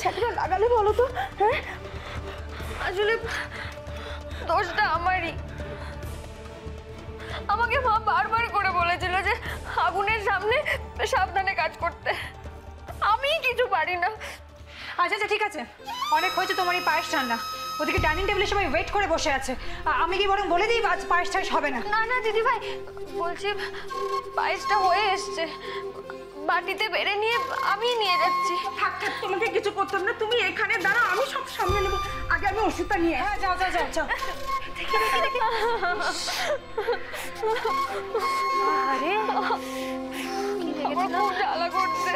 ছ্যাঁকড়া লাগালে বলো তো? হ্যাঁ, আসলে দোষটা আমারই। আমাকে মা বারবার করে বলেছিল যে আগুনের সামনে সাবধানে কাজ করতে। আমি কিছু পারি না। আচ্ছা আচ্ছা ঠিক আছে, অনেক হয়েছে তোমার এই পায়েস রান্না। ওদিকে ডাইনিং টেবিলে সবাই ওয়েট করে বসে আছে। আমি কি বরং বলে দিই আজ পায়েস টায়েস হবে না? না না দিদি ভাই, বলছি পায়েসটা হয়ে এসছে, বাটিতে বেড়ে নিয়ে আমি নিয়ে যাচ্ছি। থাক থাক, তোমাকে কিছু করতাম না, তুমি এখানে দাঁড়াও, আমি সব সামনে নেবো। আগে আমি ওষুধটা নিয়ে। হ্যাঁ যাও যাও যাও যাও। আরে কি লেগেছে? খুব জ্বালা করছে।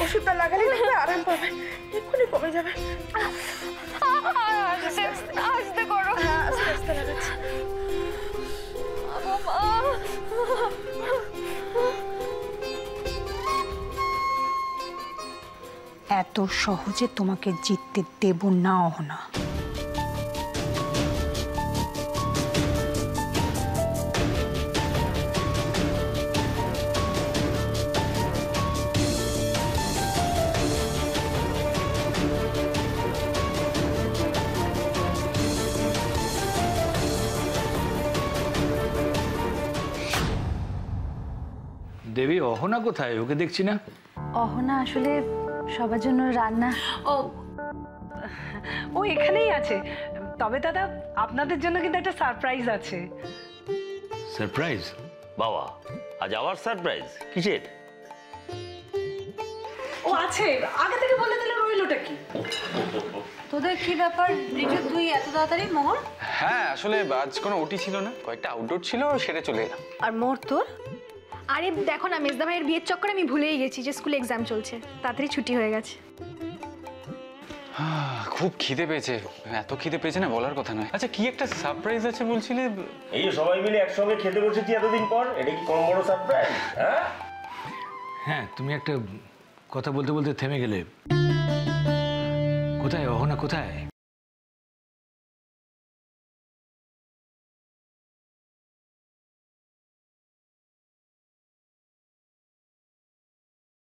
ওষুধটা লাগালে আরাম পাবে, এক্ষুনি কমে যাবে। আস্তে করো। হ্যাঁ, আস্তে আস্তে লাগাচ্ছি। এত সহজে তোমাকে জিততে দেব না অহনা। দেবী অহনা কোথায়? ওকে দেখছি না। অহনা আসলে সবার জন্য রান্না। ও এখানেই আছে। তবে দাদা, আপনাদের জন্য কিন্তু একটা সারপ্রাইজ আছে। সারপ্রাইজ? বাবা, আজ আবার সারপ্রাইজ কিসের? ও আছে, আগে থেকে বলে দিলে রইলটা কি? তোদের কি ব্যাপার রিজু, তুই এত তাড়াতাড়ি? মোহর? হ্যাঁ, আসলে আজ কোনো ওটি ছিল না, কয়েকটা আউটডোর ছিল, সেরে চলে এলাম। আর মোহর তোর? আরে দেখো না, মেজদা ভাইয়ের বিয়ের চক্করে আমি ভুলেই গেছি যে স্কুলে এক্সাম চলছে, তাড়াতাড়ি ছুটি হয়ে গেছে। খুব খিদে পেয়েছে, এত খিদে পেয়েছে না বলার কথা নয়। আচ্ছা, কি একটা সারপ্রাইজ আছে বলছিলে? এই যে সবাই মিলে একসঙ্গে খেতে বসেছি এতদিন পর, এটা কি কম বড় সারপ্রাইজ? হ্যাঁ হ্যাঁ, তুমি একটা কথা বলতে বলতে থেমে গেলে। কোথায় অহনা, কোথায়?